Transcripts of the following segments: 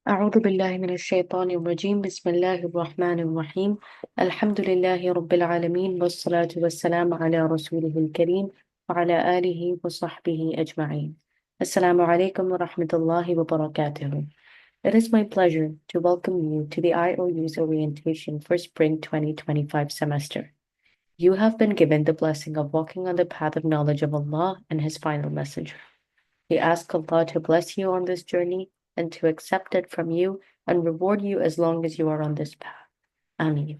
أعوذ بالله من الشيطان الرجيم بسم الله الرحمن الرحيم الحمد لله رب العالمين والصلاة والسلام على رسوله الكريم وعلى آله وصحبه أجمعين. Assalamu alaikum wa rahmatullahi wa barakatuh. It is my pleasure to welcome you to the IOU's orientation for spring 2025 semester. You have been given the blessing of walking on the path of knowledge of Allah and His final messenger. We ask Allah to bless you on this journey and to accept it from you and reward you as long as you are on this path. Ameen.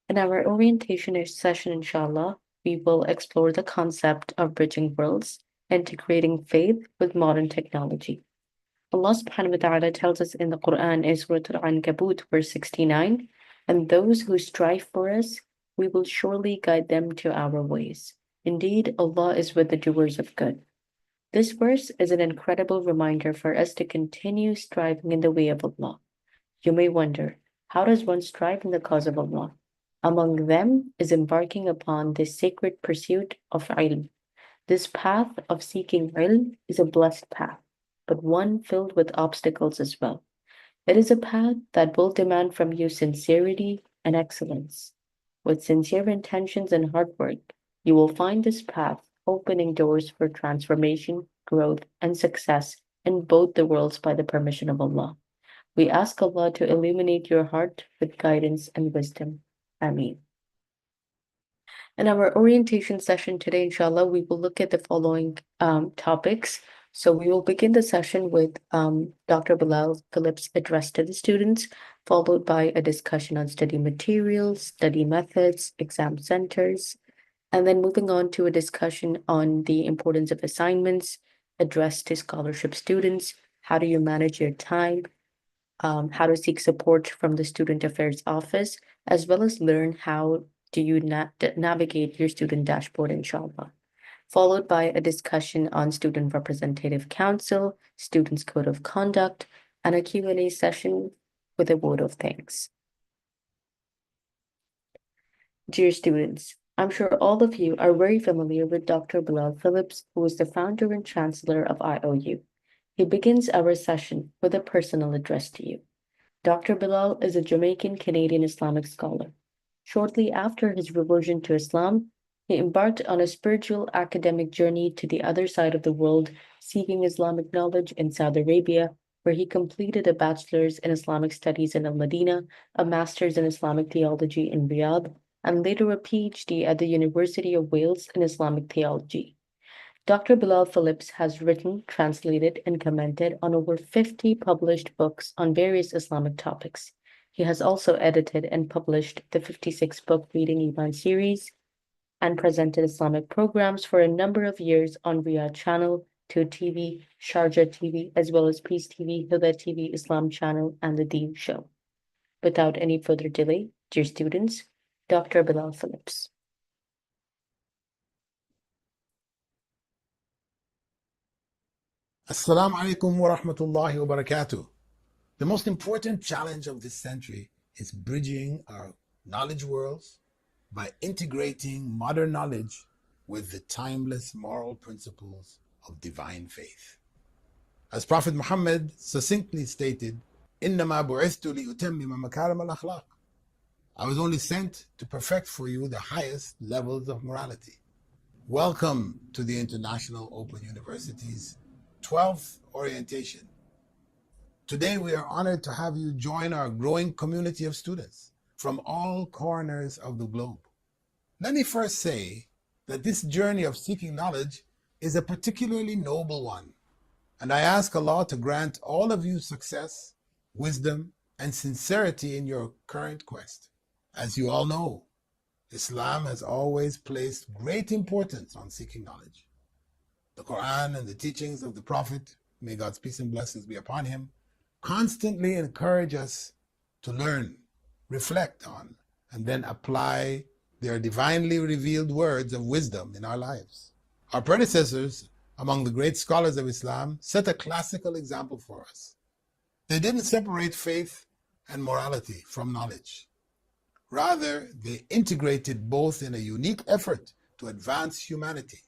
In our orientation session, inshallah, we will explore the concept of bridging worlds, integrating faith with modern technology. Allah subhanahu wa ta'ala tells us in the Quran in Surah Al-Ankabut, verse 69, and those who strive for us, we will surely guide them to our ways. Indeed, Allah is with the doers of good. This verse is an incredible reminder for us to continue striving in the way of Allah. You may wonder, how does one strive in the cause of Allah? Among them is embarking upon this sacred pursuit of ilm. This path of seeking ilm is a blessed path, but one filled with obstacles as well. It is a path that will demand from you sincerity and excellence. With sincere intentions and hard work, you will find this path opening doors for transformation, growth, and success in both the worlds by the permission of Allah. We ask Allah to illuminate your heart with guidance and wisdom. Ameen. In our orientation session today, inshallah, we will look at the following topics. So we will begin the session with Dr. Bilal Phillips' address to the students, followed by a discussion on study materials, study methods, exam centers, and then moving on to a discussion on the importance of assignments, addressed to scholarship students, how do you manage your time, how to seek support from the Student Affairs Office, as well as learn how do you navigate your student dashboard, inshallah. Followed by a discussion on Student Representative Council, Students' Code of Conduct, and a Q&A session with a vote of thanks. Dear students, I'm sure all of you are very familiar with Dr. Bilal Phillips, who is the founder and chancellor of IOU. He begins our session with a personal address to you. Dr. Bilal is a Jamaican-Canadian Islamic scholar. Shortly after his reversion to Islam, he embarked on a spiritual academic journey to the other side of the world, seeking Islamic knowledge in Saudi Arabia, where he completed a bachelor's in Islamic studies in Al-Madinah, a master's in Islamic theology in Riyadh, and later a PhD at the University of Wales in Islamic theology. Dr. Bilal Phillips has written, translated, and commented on over 50 published books on various Islamic topics. He has also edited and published the 56-book Reading Iman series and presented Islamic programs for a number of years on Riyadh Channel, 2 TV, Sharjah TV, as well as Peace TV, Huda TV, Islam Channel, and The Deen Show. Without any further delay, dear students, Dr. Bilal Phillips. Assalamu alaikum wa rahmatullahi wa barakatuh. The most important challenge of this century is bridging our knowledge worlds by integrating modern knowledge with the timeless moral principles of divine faith. As Prophet Muhammad succinctly stated, إِنَّمَا بُعِثْتُ لِأُتَمِّمَ مَكَارِمَ الْأَخْلَاقِ. I was only sent to perfect for you the highest levels of morality. Welcome to the International Open University's 12th orientation. Today we are honored to have you join our growing community of students from all corners of the globe. Let me first say that this journey of seeking knowledge is a particularly noble one, and I ask Allah to grant all of you success, wisdom, and sincerity in your current quest. As you all know, Islam has always placed great importance on seeking knowledge. The Quran and the teachings of the Prophet, may God's peace and blessings be upon him, constantly encourage us to learn, reflect on, and then apply their divinely revealed words of wisdom in our lives. Our predecessors, among the great scholars of Islam, set a classical example for us. They didn't separate faith and morality from knowledge. Rather, they integrated both in a unique effort to advance humanity.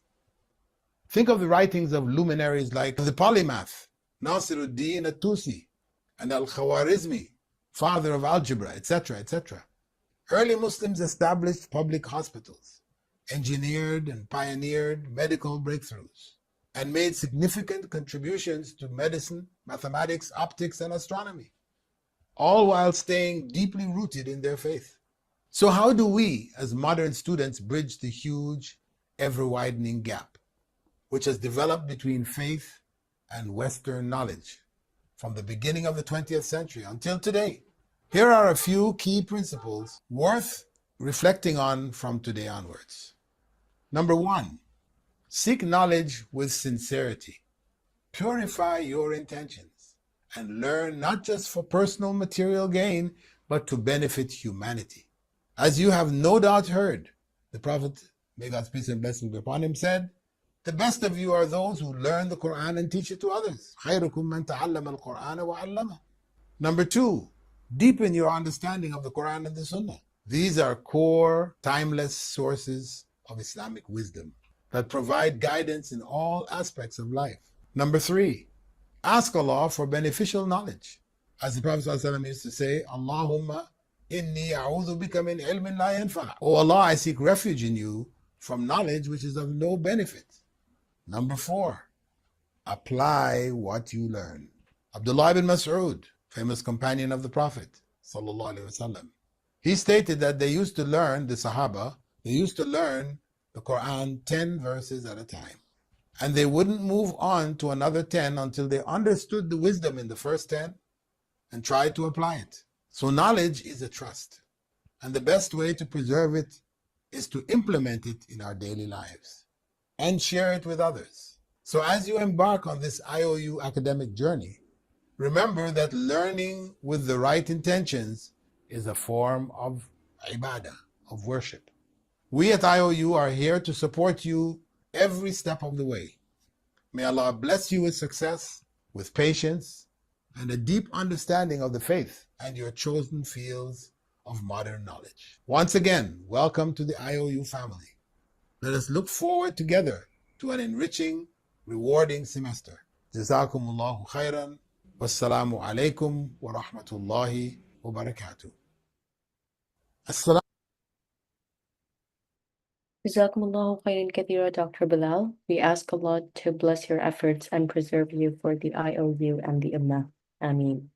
Think of the writings of luminaries like the polymath Nasiruddin at-Tusi, and Al-Khwarizmi, father of algebra, etc., etc. Early Muslims established public hospitals, engineered and pioneered medical breakthroughs, and made significant contributions to medicine, mathematics, optics, and astronomy, all while staying deeply rooted in their faith. So how do we, as modern students, bridge the huge, ever-widening gap which has developed between faith and Western knowledge from the beginning of the 20th century until today? Here are a few key principles worth reflecting on from today onwards. Number one, seek knowledge with sincerity. Purify your intentions and learn not just for personal material gain, but to benefit humanity. As you have no doubt heard, the Prophet, may God's peace and blessings be upon him, said, the best of you are those who learn the Quran and teach it to others. خَيْرُكُمْ مَنْ تَعَلَّمَ الْقُرْآنَ وَعَلَّمَهُ. Number two, deepen your understanding of the Quran and the Sunnah. These are core, timeless sources of Islamic wisdom that provide guidance in all aspects of life. Number three, ask Allah for beneficial knowledge. As the Prophet ﷺ used to say, Allahumma inni a'udhu bika min ilmin la yanfa'. Oh Allah, I seek refuge in you from knowledge which is of no benefit. Number four, apply what you learn. Abdullah ibn Mas'ud, famous companion of the Prophet ﷺ, he stated that they used to learn, the Sahaba, they used to learn the Quran 10 verses at a time. And they wouldn't move on to another 10 until they understood the wisdom in the first 10 and tried to apply it. So knowledge is a trust. And the best way to preserve it is to implement it in our daily lives and share it with others. So as you embark on this IOU academic journey, remember that learning with the right intentions is a form of ibadah, of worship. We at IOU are here to support you every step of the way. May Allah bless you with success, with patience, and a deep understanding of the faith and your chosen fields of modern knowledge. Once again, welcome to the IOU family. Let us look forward together to an enriching, rewarding semester. Jazakumullahu khairan. Wassalamu alaikum wa rahmatullahi wa barakatuh. Assalamu Jazakumullahu khairan kathira, Dr. Bilal. We ask Allah to bless your efforts and preserve you for the IOU and the Ummah. Ameen.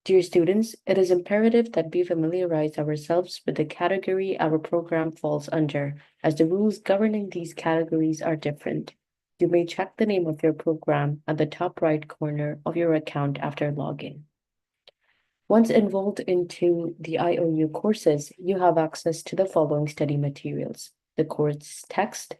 Dear students, it is imperative that we familiarize ourselves with the category our program falls under, as the rules governing these categories are different. You may check the name of your program at the top right corner of your account after login. Once enrolled into the IOU courses, you have access to the following study materials: the course text,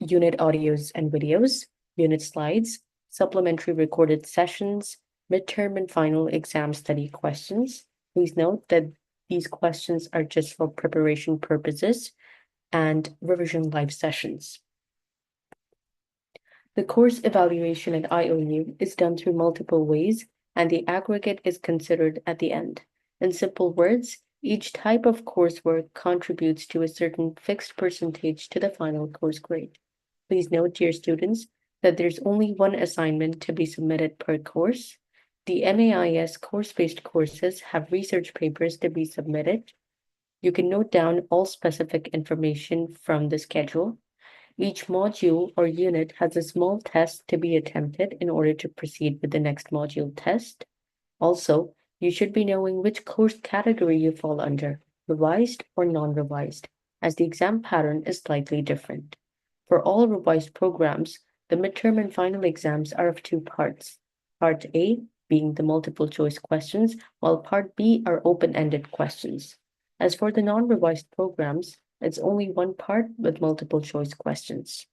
unit audios and videos, unit slides, supplementary recorded sessions, midterm and final exam study questions. Please note that these questions are just for preparation purposes, and revision live sessions. The course evaluation at IOU is done through multiple ways, and the aggregate is considered at the end. In simple words, each type of coursework contributes to a certain fixed percentage to the final course grade. Please note, dear students, that there's only one assignment to be submitted per course. The MAIS course-based courses have research papers to be submitted. You can note down all specific information from the schedule. Each module or unit has a small test to be attempted in order to proceed with the next module test. Also, you should be knowing which course category you fall under, revised or non-revised, as the exam pattern is slightly different. For all revised programs, the midterm and final exams are of two parts. Part A being the multiple choice questions, while Part B are open-ended questions. As for the non-revised programs, it's only one part with multiple choice questions.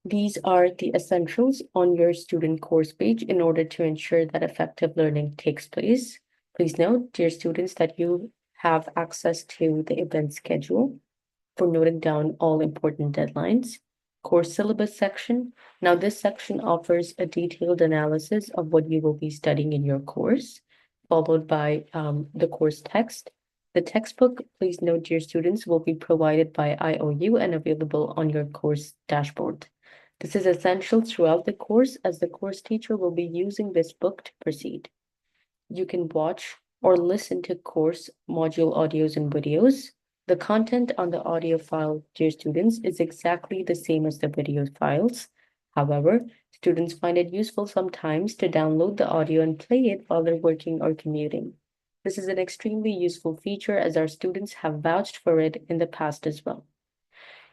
These are the essentials on your student course page in order to ensure that effective learning takes place. Please note, dear students, that you have access to the event schedule for noting down all important deadlines. Course syllabus section. Now, this section offers a detailed analysis of what you will be studying in your course, followed by the course text. The textbook, please note, dear students, will be provided by IOU and available on your course dashboard. This is essential throughout the course as the course teacher will be using this book to proceed. You can watch or listen to course module audios and videos. The content on the audio file, dear students, is exactly the same as the video files. However, students find it useful sometimes to download the audio and play it while they're working or commuting. This is an extremely useful feature as our students have vouched for it in the past as well.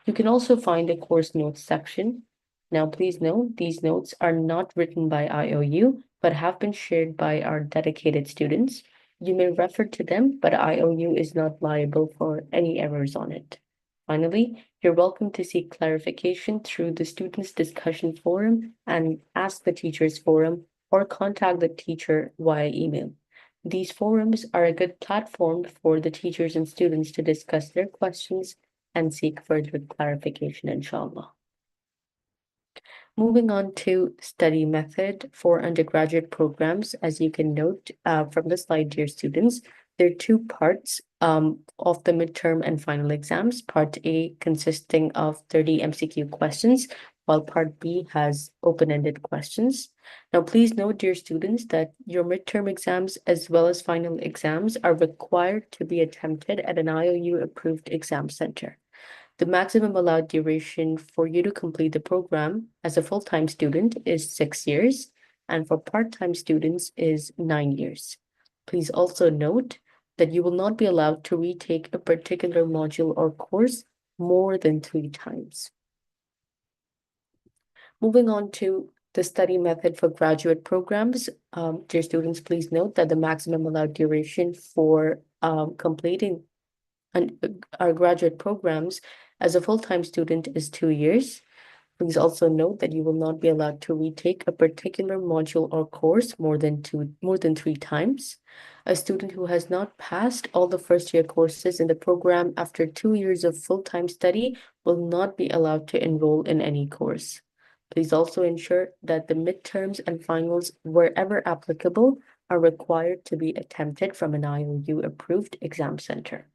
You can also find the course notes section. Now, please note these notes are not written by IOU, but have been shared by our dedicated students. You may refer to them, but IOU is not liable for any errors on it. Finally, you're welcome to seek clarification through the Students' Discussion Forum and Ask the Teachers Forum or contact the teacher via email. These forums are a good platform for the teachers and students to discuss their questions and seek further clarification, inshallah. Moving on to study method for undergraduate programs, as you can note from the slide, dear students, there are two parts of the midterm and final exams. Part A consisting of 30 MCQ questions, while Part B has open-ended questions. Now, please note, dear students, that your midterm exams as well as final exams are required to be attempted at an IOU-approved exam center. The maximum allowed duration for you to complete the program as a full-time student is 6 years, and for part-time students is 9 years. Please also note that you will not be allowed to retake a particular module or course more than 3 times. Moving on to the study method for graduate programs, dear students, please note that the maximum allowed duration for completing our graduate programs as a full-time student is 2 years. Please also note that you will not be allowed to retake a particular module or course more than 3 times. A student who has not passed all the first-year courses in the program after 2 years of full-time study will not be allowed to enroll in any course. Please also ensure that the midterms and finals, wherever applicable, are required to be attempted from an IOU-approved exam center.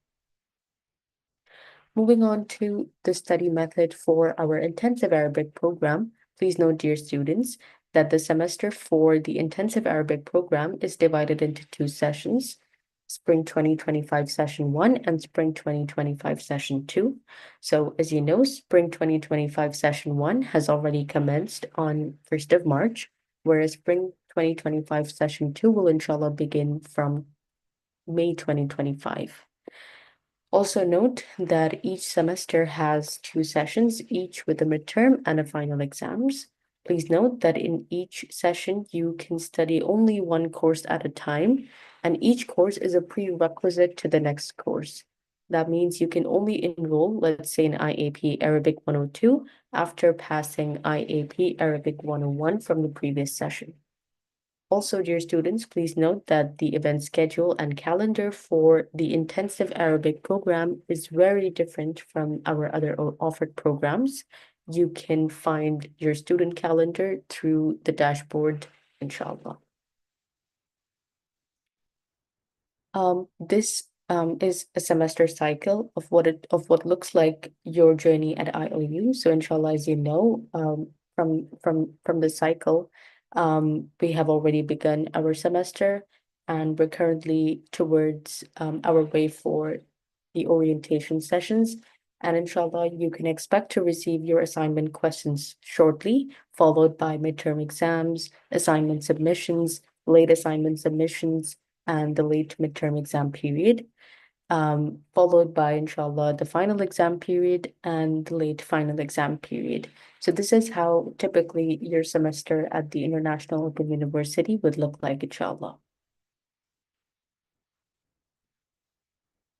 Moving on to the study method for our intensive Arabic program, please note, dear students, that the semester for the intensive Arabic program is divided into 2 sessions, Spring 2025 Session 1 and Spring 2025 Session 2. So as you know, Spring 2025 Session 1 has already commenced on 1st of March, whereas Spring 2025 Session 2 will inshallah begin from May 2025. Also note that each semester has 2 sessions, each with a midterm and a final exams. Please note that in each session, you can study only one course at a time, and each course is a prerequisite to the next course. That means you can only enroll, let's say, in IAP Arabic 102 after passing IAP Arabic 101 from the previous session. Also, dear students, please note that the event schedule and calendar for the intensive Arabic program is very different from our other offered programs. You can find your student calendar through the dashboard, inshallah. This is a semester cycle of what looks like your journey at IOU. So inshallah, as you know, from the cycle, we have already begun our semester, and we're currently towards our way for the orientation sessions. And inshallah, you can expect to receive your assignment questions shortly, followed by midterm exams, assignment submissions, late assignment submissions, and the late midterm exam period, followed by, inshallah, the final exam period and the late final exam period. So this is how typically your semester at the International Open University would look like, inshallah.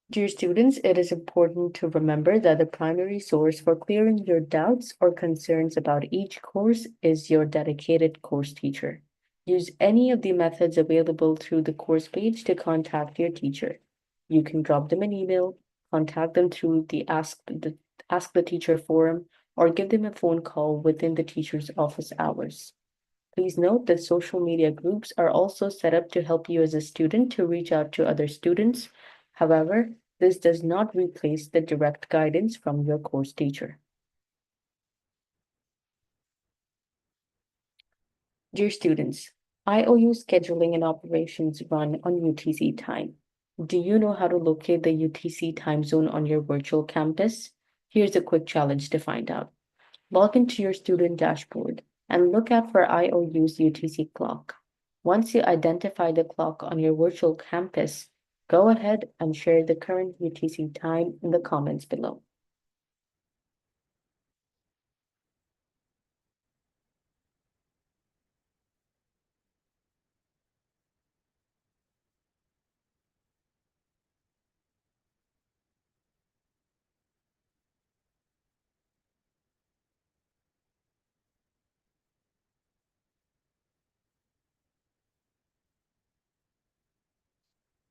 Dear students, it is important to remember that the primary source for clearing your doubts or concerns about each course is your dedicated course teacher. Use any of the methods available through the course page to contact your teacher. You can drop them an email, contact them through the Ask the Teacher forum, or give them a phone call within the teacher's office hours. Please note that social media groups are also set up to help you as a student to reach out to other students. However, this does not replace the direct guidance from your course teacher. Dear students, IOU scheduling and operations run on UTC time. Do you know how to locate the UTC time zone on your virtual campus? Here's a quick challenge to find out. Log into your student dashboard and look out for IOU's UTC clock. Once you identify the clock on your virtual campus, go ahead and share the current UTC time in the comments below.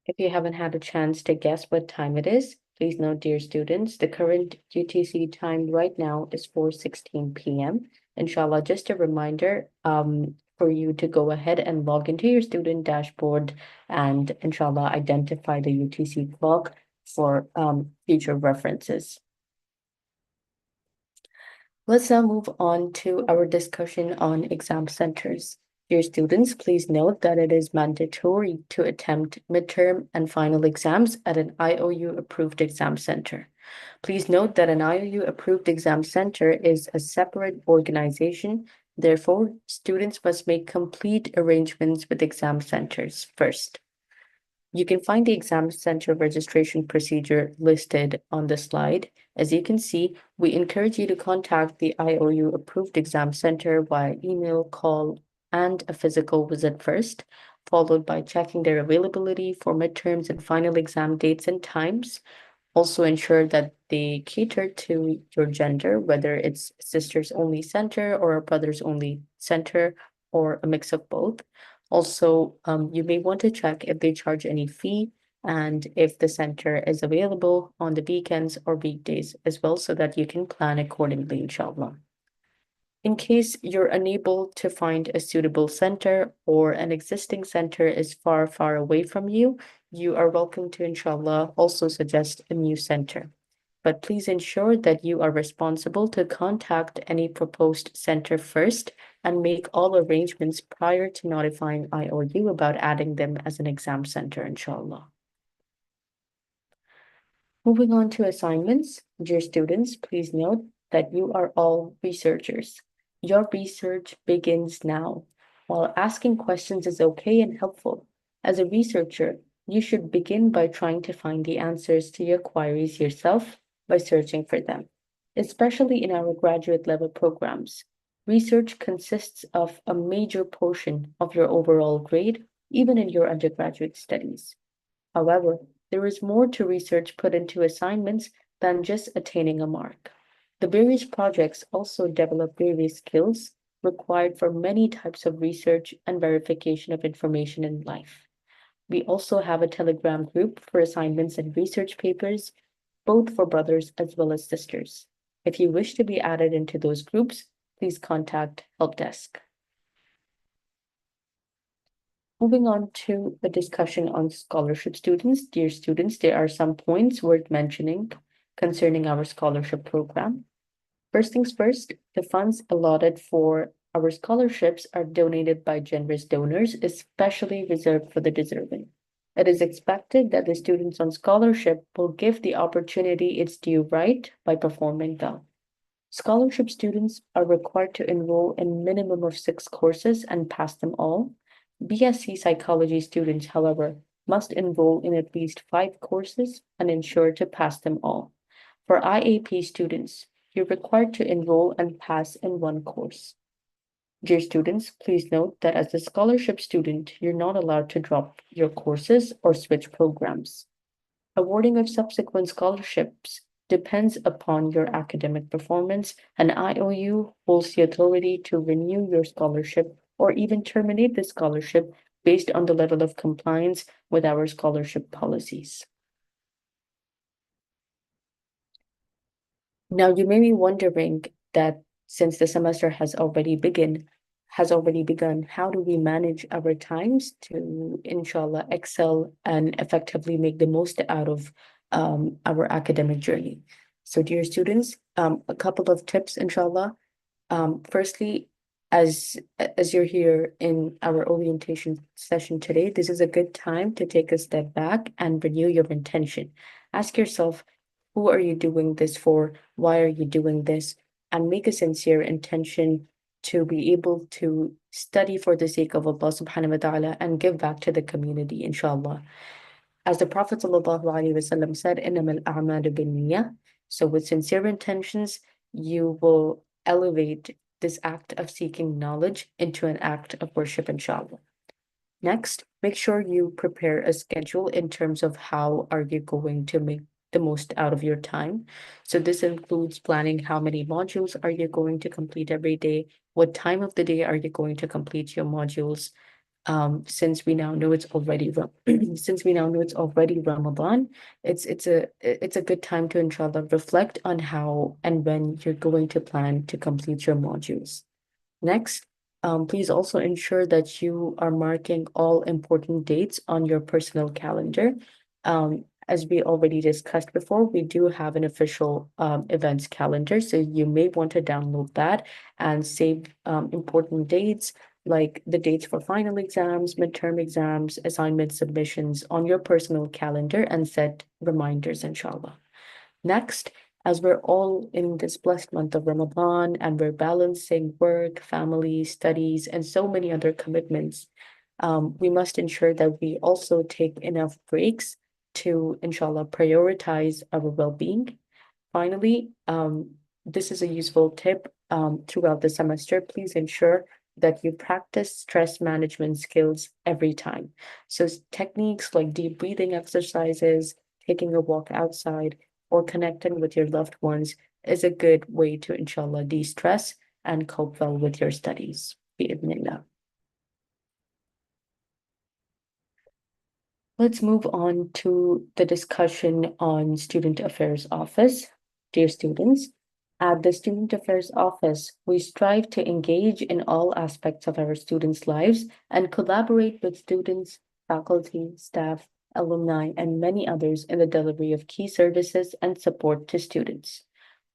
If you haven't had a chance to guess what time it is, please note, dear students, the current UTC time right now is 4:16 p.m. Inshallah, just a reminder for you to go ahead and log into your student dashboard and inshallah identify the UTC clock for future references. Let's now move on to our discussion on exam centers. Dear students, please note that it is mandatory to attempt midterm and final exams at an IOU-approved exam center. Please note that an IOU-approved exam center is a separate organization. Therefore, students must make complete arrangements with exam centers first. You can find the exam center registration procedure listed on the slide. As you can see, we encourage you to contact the IOU approved exam center via email, call, and a physical visit first, followed by checking their availability for midterms and final exam dates and times. Also ensure that they cater to your gender, whether it's sisters only center or a brothers only center or a mix of both. Also, you may want to check if they charge any fee and if the center is available on the weekends or weekdays as well, so that you can plan accordingly, inshallah. In case you're unable to find a suitable center or an existing center is far, far away from you, you are welcome to, inshallah, also suggest a new center. But please ensure that you are responsible to contact any proposed center first and make all arrangements prior to notifying IOU about adding them as an exam center, inshallah. Moving on to assignments, dear students, please note that you are all researchers. Your research begins now. While asking questions is okay and helpful, as a researcher, you should begin by trying to find the answers to your queries yourself by searching for them. Especially in our graduate level programs, research consists of a major portion of your overall grade, even in your undergraduate studies. However, there is more to research put into assignments than just attaining a mark. The various projects also develop various skills required for many types of research and verification of information in life. We also have a Telegram group for assignments and research papers, both for brothers as well as sisters. If you wish to be added into those groups, please contact Help Desk. Moving on to the discussion on scholarship students. Dear students, there are some points worth mentioning concerning our scholarship program. First things first, the funds allotted for our scholarships are donated by generous donors, especially reserved for the deserving. It is expected that the students on scholarship will give the opportunity its due right by performing well. Scholarship students are required to enroll in minimum of 6 courses and pass them all. BSc psychology students, however, must enroll in at least 5 courses and ensure to pass them all. For IAP students, you're required to enroll and pass in 1 course. Dear students, please note that as a scholarship student, you're not allowed to drop your courses or switch programs. Awarding of subsequent scholarships depends upon your academic performance, and IOU holds the authority to renew your scholarship or even terminate the scholarship based on the level of compliance with our scholarship policies. Now, you may be wondering that since the semester has already begun, how do we manage our times to, inshallah, excel and effectively make the most out of our academic journey? So, dear students, a couple of tips, inshallah. Firstly, as you're here in our orientation session today, this is a good time to take a step back and renew your intention. Ask yourself, who are you doing this for? Why are you doing this? And make a sincere intention to be able to study for the sake of Allah subhanahu wa ta'ala and give back to the community, inshallah. As the Prophet ﷺ said, إِنَّمَا الْأَعْمَالُ بِالنِّيَّةِ. So with sincere intentions, you will elevate this act of seeking knowledge into an act of worship, inshallah. Next, make sure you prepare a schedule in terms of how are you going to make the most out of your time. So this includes planning how many modules are you going to complete every day, what time of the day are you going to complete your modules, since we now know it's already since we now know it's already Ramadan, it's a good time to inshallah reflect on how and when you're going to plan to complete your modules. Next, please also ensure that you are marking all important dates on your personal calendar. As we already discussed before, we do have an official events calendar, so you may want to download that and save important dates like the dates for final exams, midterm exams, assignment submissions on your personal calendar and set reminders, inshallah. Next, as we're all in this blessed month of Ramadan and we're balancing work, family, studies, and so many other commitments, we must ensure that we also take enough breaks to, inshallah, prioritize our well-being. Finally, this is a useful tip throughout the semester. Please ensure that you practice stress management skills every time. So techniques like deep breathing exercises, taking a walk outside, or connecting with your loved ones is a good way to, inshallah, de-stress and cope well with your studies. Bi'idhnillah. Let's move on to the discussion on Student Affairs Office. Dear students, at the Student Affairs Office, we strive to engage in all aspects of our students' lives and collaborate with students, faculty, staff, alumni, and many others in the delivery of key services and support to students.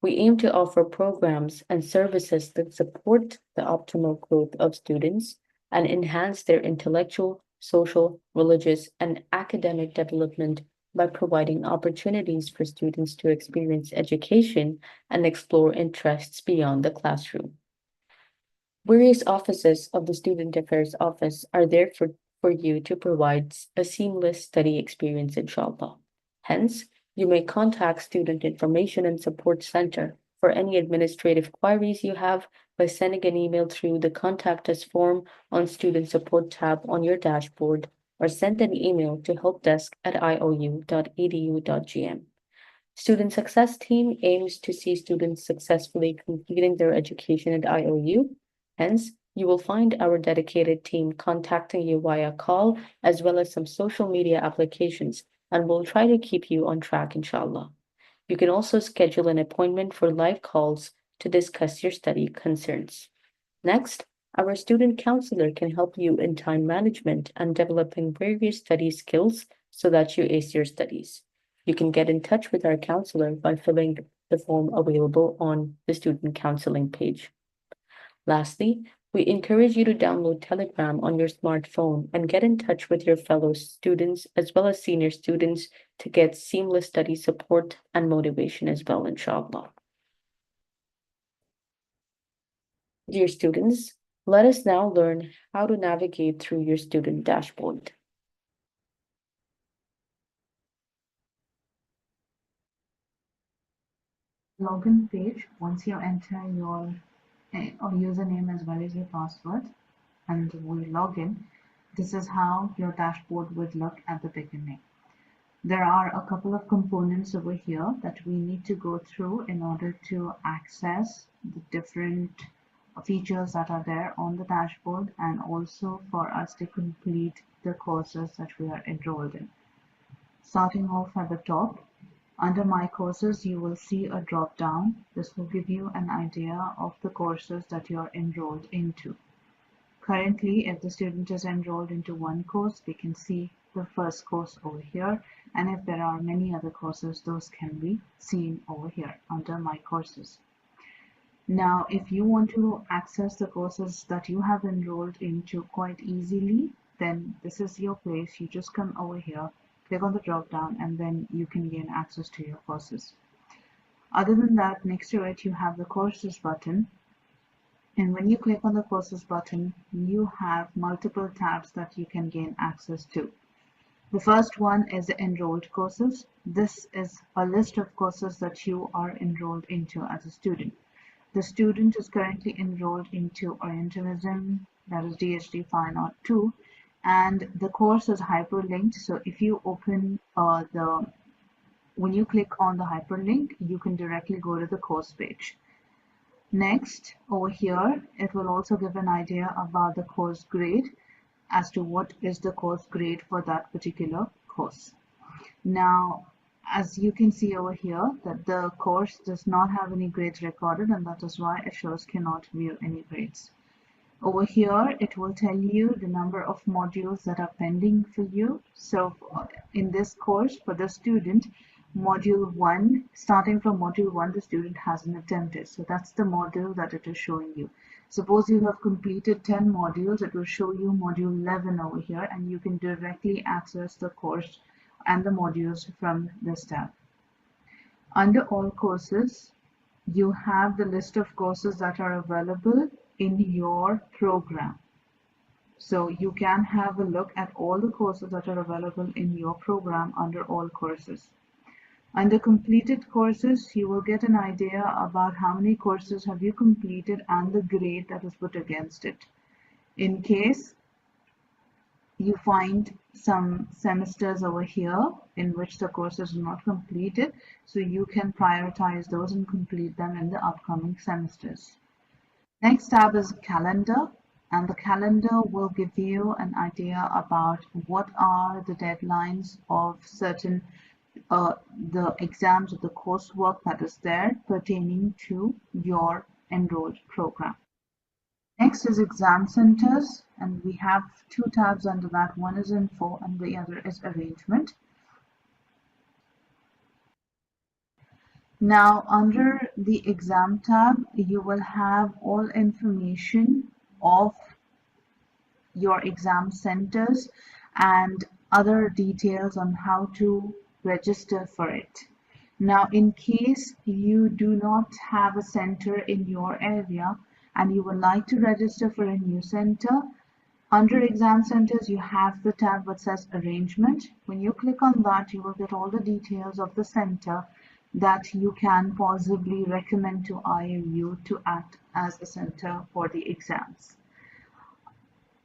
We aim to offer programs and services that support the optimal growth of students and enhance their intellectual, social, religious, and academic development by providing opportunities for students to experience education and explore interests beyond the classroom. Various offices of the Student Affairs Office are there for you to provide a seamless study experience, inshallah. Hence, you may contact Student Information and Support Center for any administrative queries you have by sending an email through the Contact Us form on Student Support tab on your dashboard, or send an email to helpdesk@iou.edu.gm. Student Success Team aims to see students successfully completing their education at IOU. Hence, you will find our dedicated team contacting you via call as well as some social media applications, and we'll try to keep you on track, inshallah. You can also schedule an appointment for live calls to discuss your study concerns. Next, our student counselor can help you in time management and developing various study skills so that you ace your studies. You can get in touch with our counselor by filling the form available on the student counseling page. Lastly, we encourage you to download Telegram on your smartphone and get in touch with your fellow students as well as senior students to get seamless study support and motivation as well, inshallah. Dear students, let us now learn how to navigate through your student dashboard. Login page, once you enter your username as well as your password and we log in, this is how your dashboard would look at the beginning. There are a couple of components over here that we need to go through in order to access the different features that are there on the dashboard and also for us to complete the courses that we are enrolled in. Starting off at the top, under My Courses, you will see a drop-down. This will give you an idea of the courses that you are enrolled into. Currently, if the student is enrolled into one course, we can see the first course over here, and if there are many other courses, those can be seen over here under My Courses. Now, if you want to access the courses that you have enrolled into quite easily, then this is your place. You just come over here, click on the drop down, and then you can gain access to your courses. Other than that, next to it, you have the courses button. And when you click on the courses button, you have multiple tabs that you can gain access to. The first one is the enrolled courses. This is a list of courses that you are enrolled into as a student. The student is currently enrolled into Orientalism, that is DHD 502, and the course is hyperlinked. So if you open when you click on the hyperlink, you can directly go to the course page. Next, over here, it will also give an idea about the course grade as to what is the course grade for that particular course. Now, as you can see over here, that the course does not have any grades recorded, and that is why it shows cannot view any grades. Over here, it will tell you the number of modules that are pending for you. So in this course, for the student, module 1, starting from module 1, the student hasn't attempted. So that's the module that it is showing you. Suppose you have completed 10 modules, it will show you module 11 over here, and you can directly access the course and the modules from this tab. Under all courses, you have the list of courses that are available in your program. So you can have a look at all the courses that are available in your program under all courses. Under completed courses, you will get an idea about how many courses have you completed and the grade that is put against it. In case you find some semesters over here in which the courses are not completed, so you can prioritize those and complete them in the upcoming semesters. Next tab is calendar, and the calendar will give you an idea about what are the deadlines of certain the exams or the coursework that is there pertaining to your enrolled program. Next is exam centers, and we have two tabs under that. One is info and the other is arrangement. Now under the exam tab, you will have all information of your exam centers and other details on how to register for it. Now, in case you do not have a center in your area and you would like to register for a new center, under exam centers, you have the tab that says arrangement. When you click on that, you will get all the details of the center that you can possibly recommend to IMU to act as a center for the exams.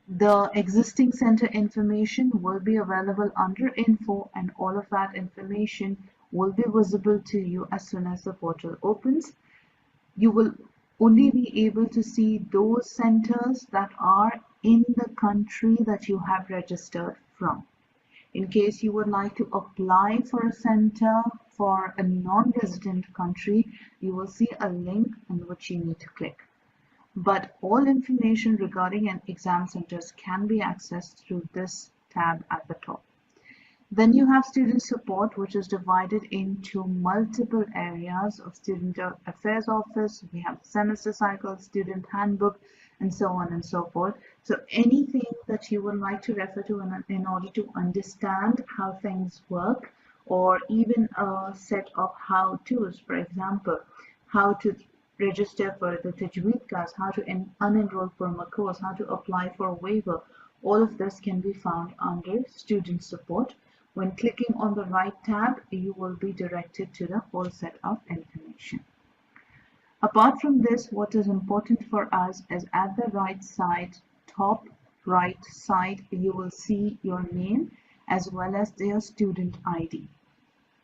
The existing center information will be available under info, and all of that information will be visible to you as soon as the portal opens. You will only be able to see those centers that are in the country that you have registered from. In case you would like to apply for a center for a non-resident country, you will see a link in which you need to click. But all information regarding an exam centers can be accessed through this tab at the top. Then you have student support, which is divided into multiple areas of student affairs office. We have semester cycle, student handbook, and so on and so forth. So anything that you would like to refer to in order to understand how things work, or even a set of how-tos, for example, how to register for the Tajweed class, how to unenroll from a course, how to apply for a waiver. All of this can be found under student support. When clicking on the right tab, you will be directed to the whole set of information. Apart from this, what is important for us is at the right side, top right side, you will see your name as well as their student ID.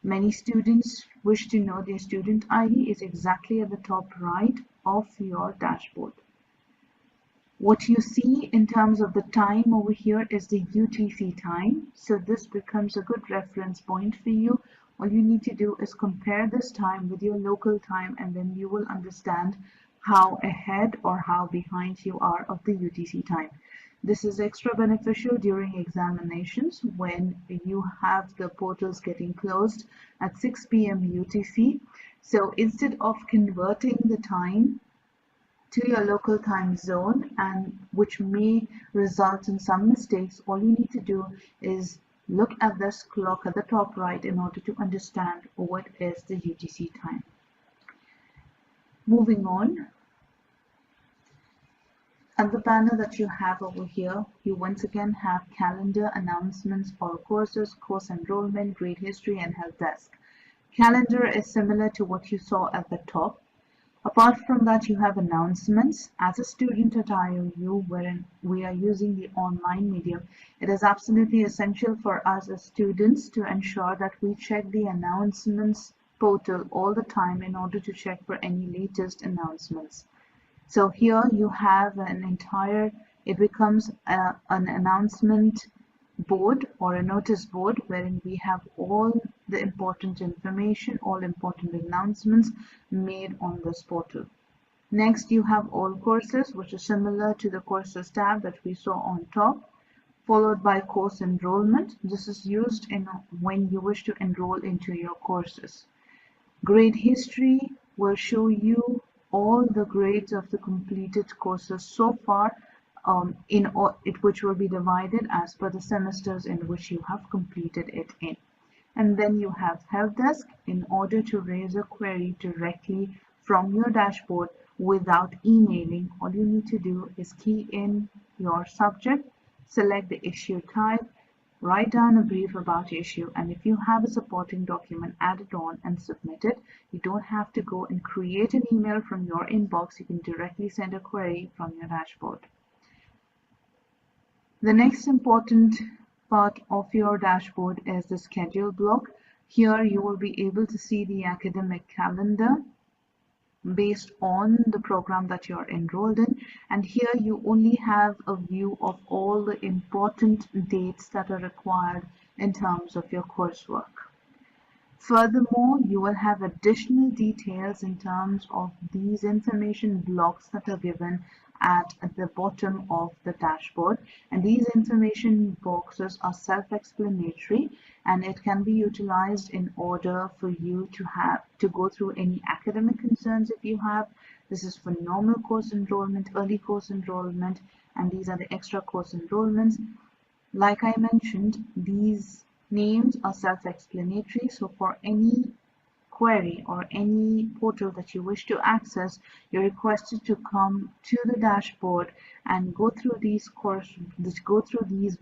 Many students wish to know their student ID is exactly at the top right of your dashboard. What you see in terms of the time over here is the UTC time. So this becomes a good reference point for you. All you need to do is compare this time with your local time, and then you will understand how ahead or how behind you are of the UTC time. This is extra beneficial during examinations when you have the portals getting closed at 6 p.m. UTC. So instead of converting the time to your local time zone, and which may result in some mistakes. All you need to do is look at this clock at the top right in order to understand what is the UTC time. Moving on, at the banner that you have over here, you once again have calendar, announcements, all courses, course enrollment, grade history, and help desk. Calendar is similar to what you saw at the top. Apart from that, you have announcements. As a student at IOU, wherein we are using the online medium, it is absolutely essential for us as students to ensure that we check the announcements portal all the time in order to check for any latest announcements. So here you have an entire, it becomes an announcement board or a notice board wherein we have all the important information, all important announcements made on this portal. Next, you have all courses, which is similar to the courses tab that we saw on top, followed by course enrollment. This is used in when you wish to enroll into your courses. Grade history will show you all the grades of the completed courses so far, which will be divided as per the semesters in which you have completed it in. And then you have help desk in order to raise a query directly from your dashboard without emailing. All you need to do is key in your subject, select the issue type, write down a brief about your issue, and if you have a supporting document, add it on and submit it. You don't have to go and create an email from your inbox. You can directly send a query from your dashboard. The next important part of your dashboard is the schedule block. Here you will be able to see the academic calendar based on the program that you're enrolled in, and here you only have a view of all the important dates that are required in terms of your coursework. Furthermore, you will have additional details in terms of these information blocks that are given at the bottom of the dashboard, and these information boxes are self-explanatory, and it can be utilized in order for you to go through any academic concerns if you have. This is for normal course enrollment, early course enrollment, and these are the extra course enrollments. Like I mentioned, these names are self-explanatory, so for any query or any portal that you wish to access, you're requested to come to the dashboard and go through these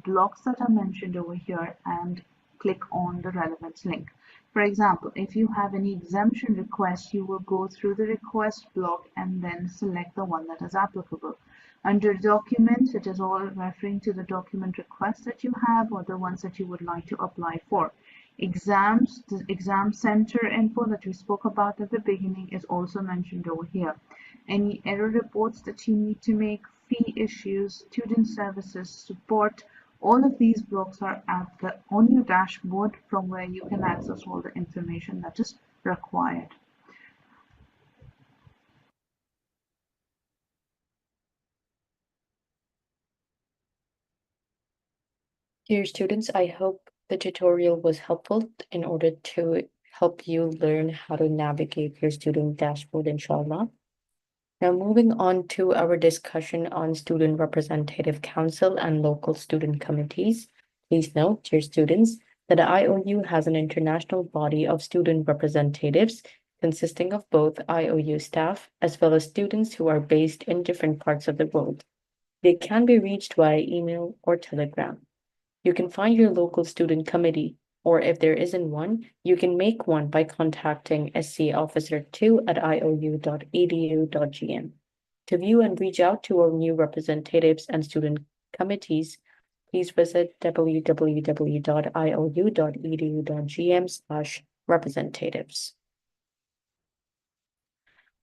blocks that are mentioned over here and click on the relevant link. For example, if you have any exemption request, you will go through the request block and then select the one that is applicable. Under documents, it is all referring to the document requests that you have or the ones that you would like to apply for. Exams, the exam center info that we spoke about at the beginning is also mentioned over here. Any error reports that you need to make, fee issues, student services, support, all of these blocks are on your dashboard from where you can access all the information that is required. Dear students, I hope the tutorial was helpful in order to help you learn how to navigate your student dashboard, inshallah. Now, moving on to our discussion on Student Representative Council and local student committees. Please note, dear students, that IOU has an international body of student representatives consisting of both IOU staff as well as students who are based in different parts of the world. They can be reached via email or telegram. You can find your local student committee, or if there isn't one, you can make one by contacting SC Officer 2 at iou.edu.gm. To view and reach out to our new representatives and student committees, please visit www.iou.edu.gm/representatives.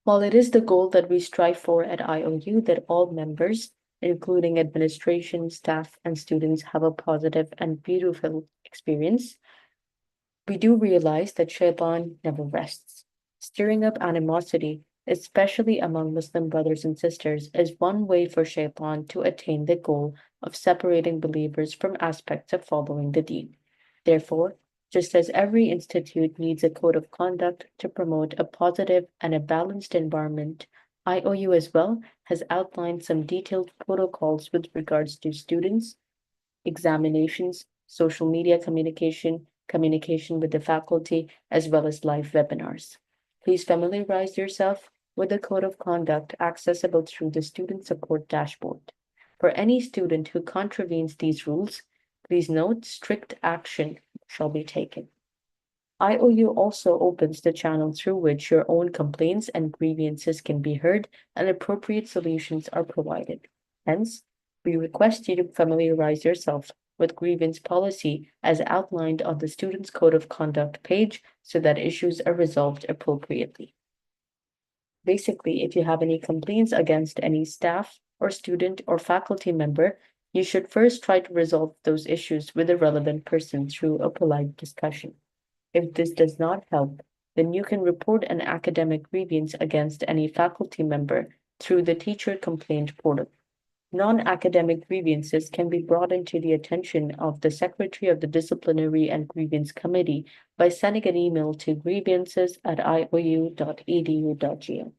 While it is the goal that we strive for at IOU that all members, including administration, staff, and students, have a positive and beautiful experience, we do realize that Shaitan never rests. Stirring up animosity, especially among Muslim brothers and sisters, is one way for Shaitan to attain the goal of separating believers from aspects of following the deen. Therefore, just as every institute needs a code of conduct to promote a positive and a balanced environment IOU as well has outlined some detailed protocols with regards to students, examinations, social media communication, communication with the faculty, as well as live webinars. Please familiarize yourself with the code of conduct accessible through the student support dashboard. For any student who contravenes these rules, please note strict action shall be taken. IOU also opens the channel through which your own complaints and grievances can be heard and appropriate solutions are provided. Hence, we request you to familiarize yourself with grievance policy as outlined on the Students' Code of Conduct page so that issues are resolved appropriately. Basically, if you have any complaints against any staff or student or faculty member, you should first try to resolve those issues with the relevant person through a polite discussion. If this does not help, then you can report an academic grievance against any faculty member through the teacher complaint portal. Non-academic grievances can be brought into the attention of the Secretary of the Disciplinary and Grievance Committee by sending an email to grievances@iou.edu.gm.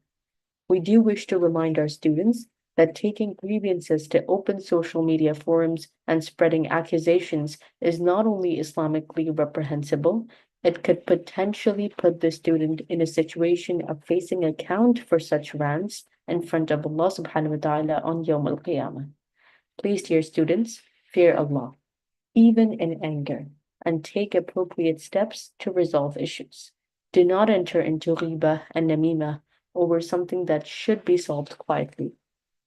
We do wish to remind our students that taking grievances to open social media forums and spreading accusations is not only Islamically reprehensible, it could potentially put the student in a situation of facing account for such rants in front of Allah subhanahu wa ta'ala on Yawm al-Qiyamah. Please, dear students, fear Allah, even in anger, and take appropriate steps to resolve issues. Do not enter into ghibah and namimah over something that should be solved quietly.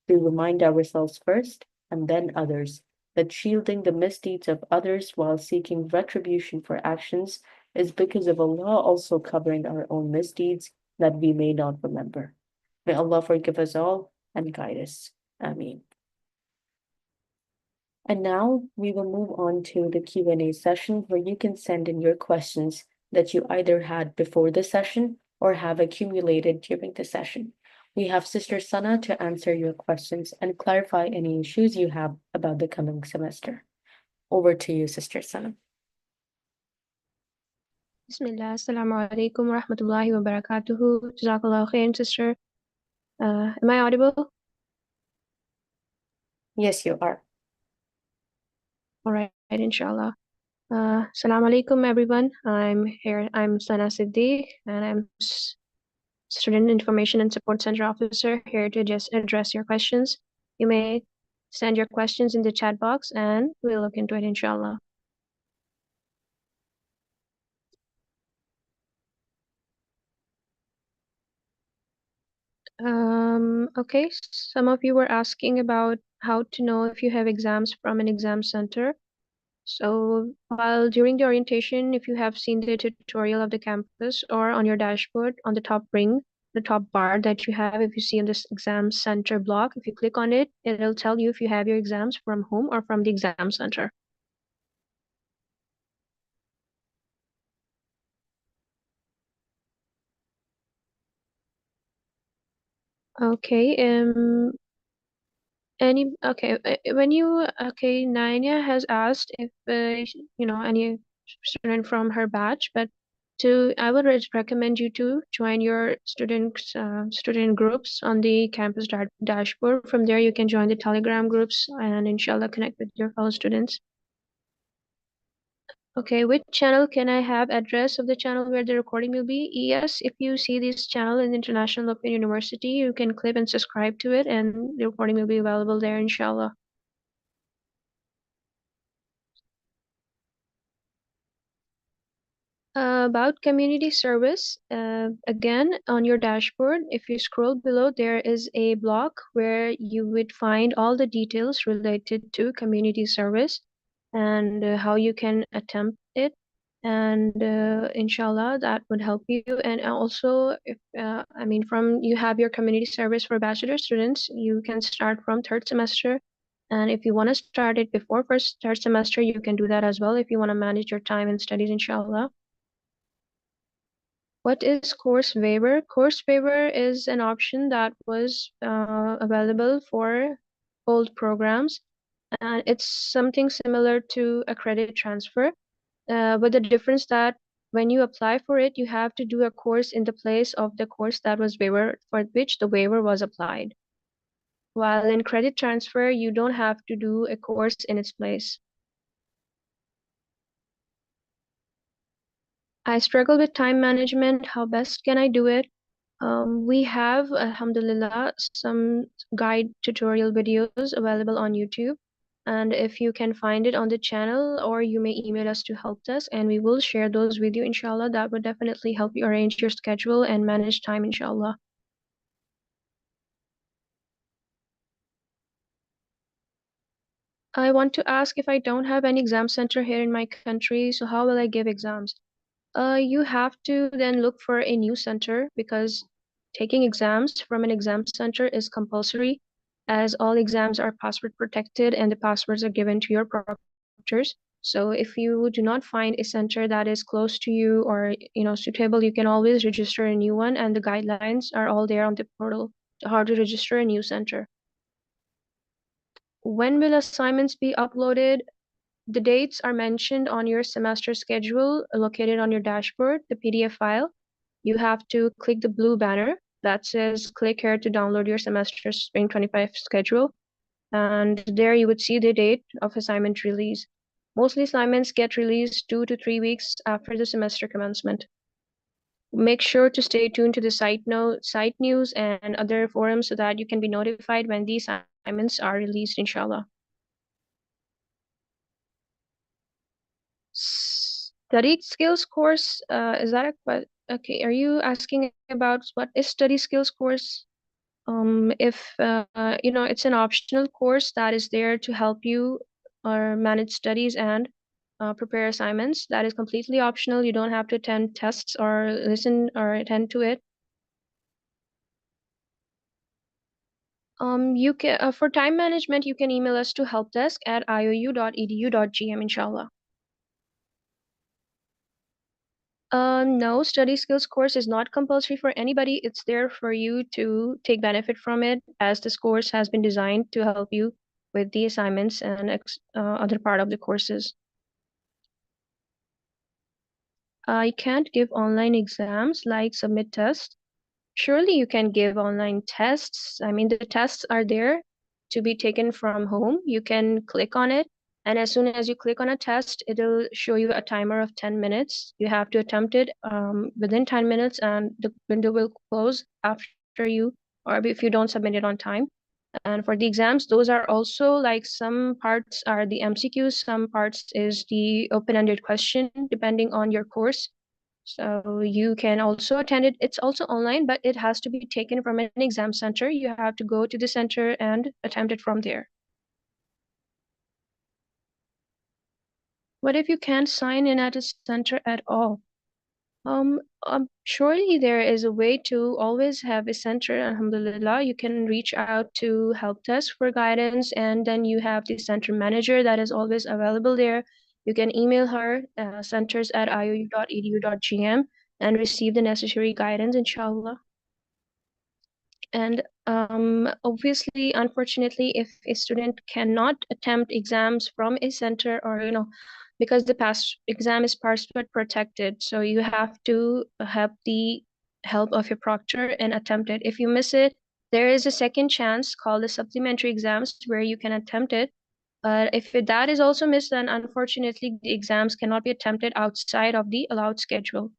We remind ourselves first and then others that shielding the misdeeds of others while seeking retribution for actions is because of Allah also covering our own misdeeds that we may not remember. May Allah forgive us all and guide us. Ameen. And now we will move on to the Q&A session where you can send in your questions that you either had before the session or have accumulated during the session. We have Sister Sana to answer your questions and clarify any issues you have about the coming semester. Over to you, Sister Sana. Bismillah, Assalamu alaikum wa rahmatullahi wa barakatuhu. Jazakallah khair, sister. Am I audible? Yes, you are. All right, inshallah. Assalamu alaikum, everyone. I'm Sana Siddiq, and I'm Student Information and Support Center Officer here to just address your questions. You may send your questions in the chat box, and we'll look into it, inshallah. Okay, some of you were asking about how to know if you have exams from an exam center. So while during the orientation, if you have seen the tutorial of the campus or on your dashboard on the top ring, the top bar that you have, if you see in this exam center block, if you click on it, it'll tell you if you have your exams from home or from the exam center. Okay, Nanya has asked if any student from her batch, but I would recommend you to join your student groups on the campus dashboard. From there, you can join the Telegram groups and inshallah connect with your fellow students. Okay, which channel can I have address of the channel where the recording will be? Yes, if you see this channel in International Open University, you can click and subscribe to it and the recording will be available there, inshallah. About community service, again, on your dashboard, if you scroll below, there is a block where you would find all the details related to community service and how you can attempt it. And inshallah, that would help you. And also, if from you have your community service for bachelor students, you can start from third semester. And if you want to start it before third semester, you can do that as well if you want to manage your time and studies, inshallah. What is course waiver? Course waiver is an option that was available for old programs, and it's something similar to a credit transfer, but the difference that when you apply for it, you have to do a course in the place of the course that was waiver for which the waiver was applied. While in credit transfer, you don't have to do a course in its place. I struggle with time management. How best can I do it? We have, alhamdulillah, some guide tutorial videos available on YouTube. And if you can find it on the channel, or you may email us to help us, and we will share those with you, inshallah. That would definitely help you arrange your schedule and manage time, inshallah. I want to ask, if I don't have any exam center here in my country, so how will I give exams? You have to then look for a new center, because taking exams from an exam center is compulsory, as all exams are password protected and the passwords are given to your proctors. So if you do not find a center that is close to you or suitable, you can always register a new one, and the guidelines are all there on the portal to how to register a new center. When will assignments be uploaded? The dates are mentioned on your semester schedule located on your dashboard, the PDF file. You have to click the blue banner that says click here to download your semester Spring 25 schedule. And there you would see the date of assignment release. Mostly assignments get released 2 to 3 weeks after the semester commencement. Make sure to stay tuned to the site news and other forums so that you can be notified when these assignments are released, inshallah. Study skills course, is that okay? Are you asking about what is study skills course? If it's an optional course that is there to help you or manage studies and prepare assignments. That is completely optional. You don't have to attend tests or listen or attend to it. You can for time management, you can email us to helpdesk@iou.edu.gm, inshallah. No, study skills course is not compulsory for anybody. It's there for you to take benefit from it, as this course has been designed to help you with the assignments and other part of the courses. I can't give online exams like submit tests. Surely you can give online tests. I mean, the tests are there to be taken from home. You can click on it, and as soon as you click on a test, it'll show you a timer of 10 minutes. You have to attempt it within 10 minutes, and the window will close after you, or if you don't submit it on time. And for the exams, those are also like some parts are the MCQs, some parts is the open-ended question, depending on your course. So you can also attend it. It's also online, but it has to be taken from an exam center. You have to go to the center and attempt it from there. What if you can't sign in at a center at all? Surely there is a way to always have a center. Alhamdulillah, you can reach out to help desk for guidance, and then you have the center manager that is always available there. You can email her, centers@iou.edu.gm, and receive the necessary guidance, inshallah. And obviously, unfortunately, if a student cannot attempt exams from a center, or because the past exam is password protected, so you have to have the help of your proctor and attempt it. If you miss it, there is a second chance called the supplementary exams where you can attempt it. But if that is also missed, then unfortunately the exams cannot be attempted outside of the allowed schedule.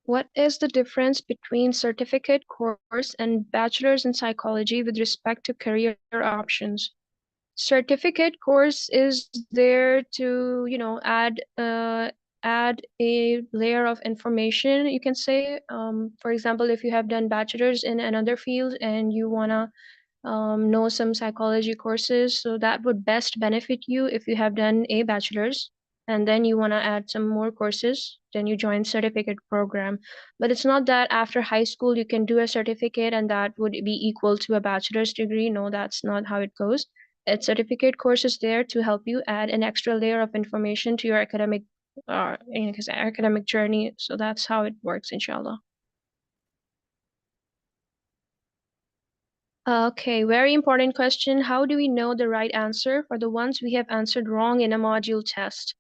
What is the difference between certificate course and bachelor's in psychology with respect to career options? Certificate course is there to, add a layer of information, you can say. For example, if you have done bachelor's in another field and you wanna know some psychology courses, so that would best benefit you if you have done a bachelor's and then you want to add some more courses, then you join certificate program. But it's not that after high school you can do a certificate and that would be equal to a bachelor's degree. No, that's not how it goes. Its certificate course is there to help you add an extra layer of information to your academic journey. So that's how it works, inshallah. Okay, very important question. How do we know the right answer for the ones we have answered wrong in a module test?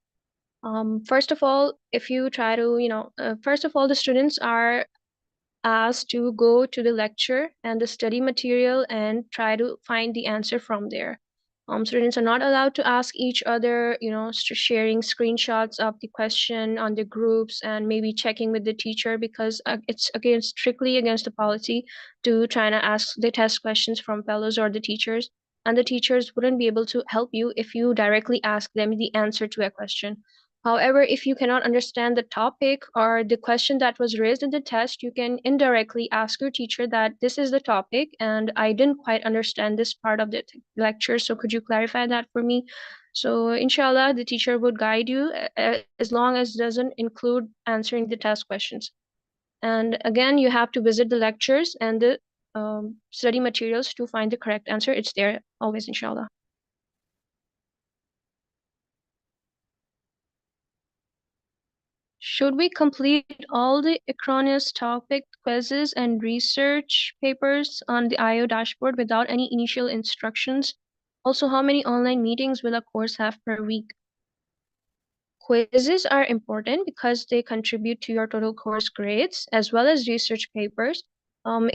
First of all, if you try to, first of all, the students are asked to go to the lecture and the study material and try to find the answer from there. Students are not allowed to ask each other, sharing screenshots of the question on the groups and maybe checking with the teacher, because it's strictly against the policy to try to ask the test questions from fellows or the teachers. And the teachers wouldn't be able to help you if you directly ask them the answer to a question. However, if you cannot understand the topic or the question that was raised in the test, you can indirectly ask your teacher that this is the topic and I didn't quite understand this part of the lecture. So could you clarify that for me? So inshallah, the teacher would guide you as long as it doesn't include answering the test questions. And again, you have to visit the lectures and the study materials to find the correct answer. It's there always, inshallah. Should we complete all the Acronis topic quizzes and research papers on the IO dashboard without any initial instructions? Also, how many online meetings will a course have per week? Quizzes are important because they contribute to your total course grades as well as research papers.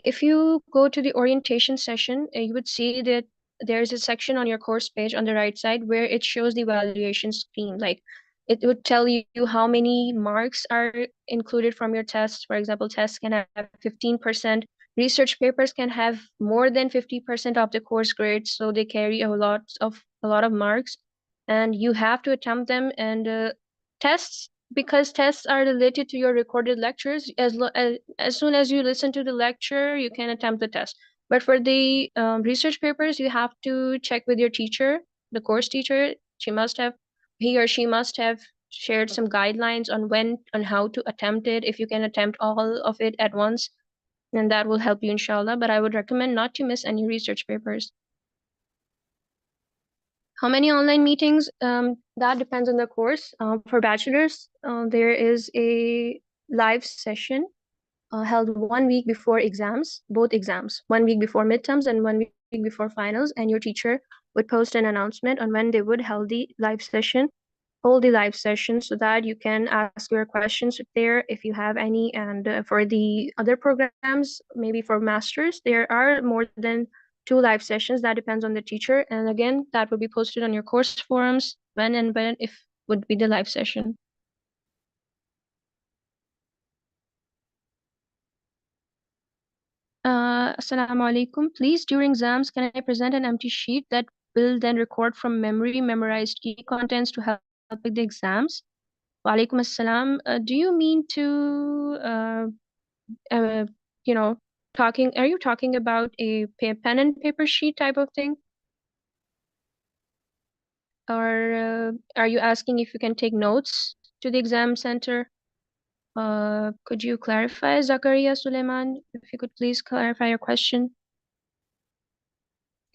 If you go to the orientation session, you would see that there's a section on your course page on the right side where it shows the evaluation scheme. Like it would tell you how many marks are included from your tests. For example, tests can have 15%. Research papers can have more than 50% of the course grades, so they carry a lot of marks, and you have to attempt them. And tests, because tests are related to your recorded lectures, as soon as you listen to the lecture you can attempt the test. But for the research papers, you have to check with your teacher, the course teacher. He or she must have shared some guidelines on how to attempt it, if you can attempt all of it at once, and that will help you, inshallah. But I would recommend not to miss any research papers. How many online meetings? That depends on the course. For bachelor's, there is a live session held 1 week before exams, both exams, 1 week before midterms and 1 week before finals, and your teacher would post an announcement on when they would hold the live session, so that you can ask your questions there if you have any. And for the other programs, maybe for masters, there are more than 2 live sessions. That depends on the teacher, and again, that will be posted on your course forums when if would be the live session. Assalamu alaikum. Please, during exams, can I present an empty sheet that will then record from memory memorized key contents to help with the exams? Wa alaikum assalam. Do you mean to, you know, are you talking about a pen and paper sheet type of thing? Or are you asking if you can take notes to the exam center? Could you clarify, Zakaria Suleiman? If you could please clarify your question.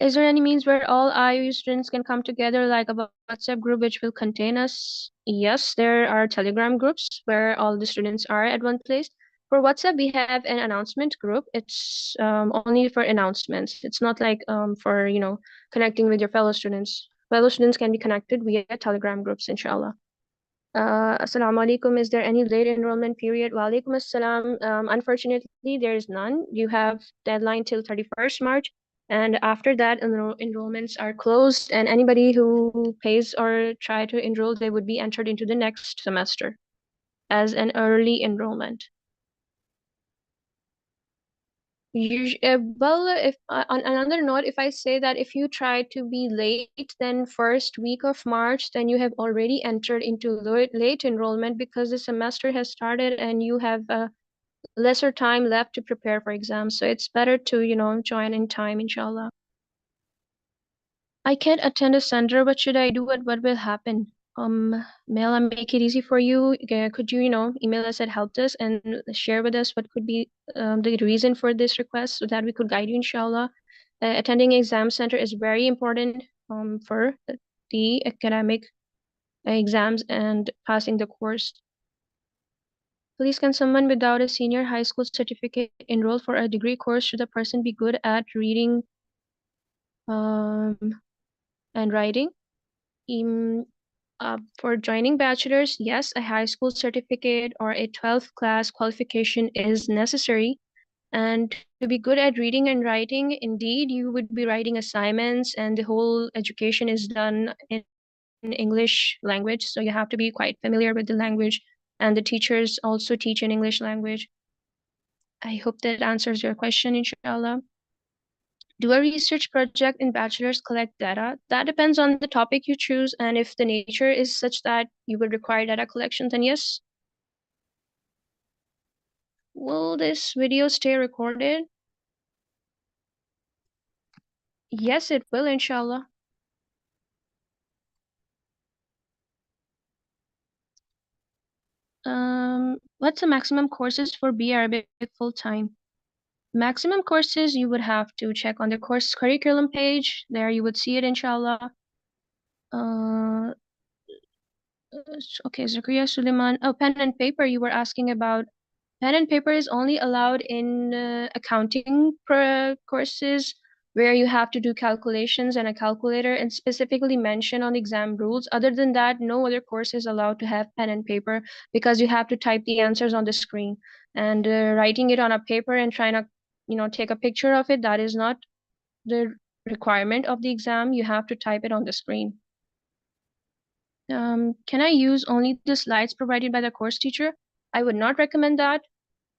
Is there any means where all IU students can come together, like a WhatsApp group which will contain us? Yes, there are Telegram groups where all the students are at one place. For WhatsApp, we have an announcement group. It's only for announcements. It's not like for, connecting with your fellow students. Fellow students can be connected via Telegram groups, inshallah. Assalamu alaikum. Is there any late enrollment period? Wa alaikum assalam. Unfortunately, there is none. You have deadline till 31st March. And after that, enrollments are closed, and anybody who pays or try to enroll, they would be entered into the next semester as an early enrollment. Well, if on another note, if I say that if you try to be late, then first week of March, then you have already entered into late enrollment, because the semester has started and you have lesser time left to prepare for exams. So it's better to, join in time, inshallah. I can't attend a center. What should I do? What will happen? May Allah make it easy for you. Could you, email us at helpdesk and share with us what could be the reason for this request, so that we could guide you, inshallah. Attending exam center is very important. for the academic exams and passing the course. Please, can someone without a senior high school certificate enroll for a degree course? Should the person be good at reading and writing? For joining bachelor's, yes, a high school certificate or a 12th class qualification is necessary. And to be good at reading and writing, indeed, you would be writing assignments, and the whole education is done in English language. So you have to be quite familiar with the language, and the teachers also teach in English language. I hope that answers your question, inshallah. Do a research project in bachelor's collect data? That depends on the topic you choose, and if the nature is such that you would require data collection, then yes. Will this video stay recorded? Yes, it will, inshallah. What's the maximum courses for B Arabic full-time? Maximum courses, you would have to check on the course curriculum page. There you would see it, inshallah. Okay, Zakaria Suleiman. Oh, pen and paper, you were asking about. Pen and paper is only allowed in accounting courses where you have to do calculations and a calculator and specifically mention on exam rules. Other than that, no other course is allowed to have pen and paper because you have to type the answers on the screen. And writing it on a paper and trying to, take a picture of it, that is not the requirement of the exam. You have to type it on the screen. Can I use only the slides provided by the course teacher? I would not recommend that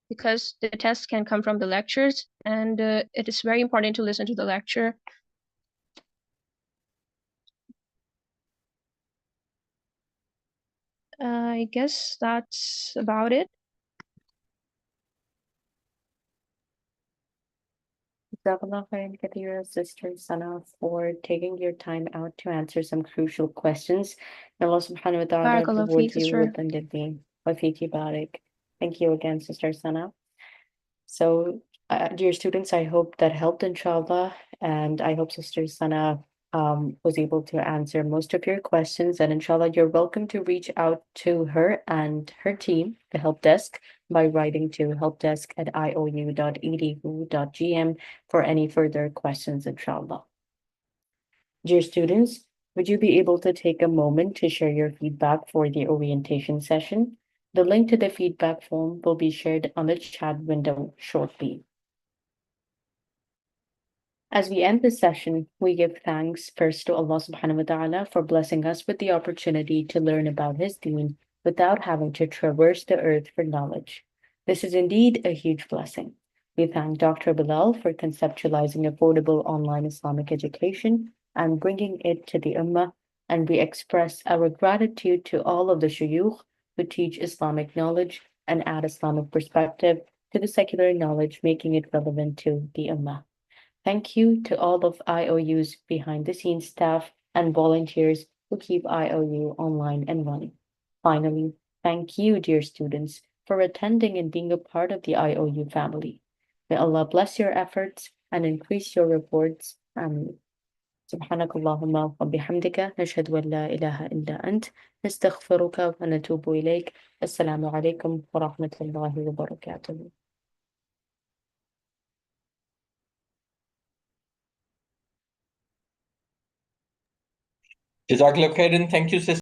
because the tests can come from the lectures, and it is very important to listen to the lecture. I guess that's about it. Jazakallah khairan kathira, Sister Sana, for taking your time out to answer some crucial questions. May Allah subhanahu wa ta'ala Barakallahu reward feek, you sister. with the wa fiki barik. Thank you again, Sister Sana. So, dear students, I hope that helped, inshallah, and I hope Sister Sana was able to answer most of your questions. And inshallah, you're welcome to reach out to her and her team, the help desk, by writing to helpdesk@iou.edu.gm for any further questions, inshallah. Dear students, would you be able to take a moment to share your feedback for the orientation session? The link to the feedback form will be shared on the chat window shortly. As we end this session, we give thanks first to Allah subhanahu wa ta'ala for blessing us with the opportunity to learn about His deen without having to traverse the earth for knowledge. This is indeed a huge blessing. We thank Dr. Bilal for conceptualizing affordable online Islamic education and bringing it to the Ummah, and we express our gratitude to all of the shuyukh who teach Islamic knowledge and add Islamic perspective to the secular knowledge, making it relevant to the Ummah. Thank you to all of IOU's behind-the-scenes staff and volunteers who keep IOU online and running. Finally, thank you, dear students, for attending and being a part of the IOU family. May Allah bless your efforts and increase your rewards. Ameen. سبحانك اللهم وبحمدك نشهد أن لا إله إلا أنت نستغفرك ونتوب إليك. السلام عليكم ورحمة الله وبركاته. Jazakallah khairan. Thank you, sister.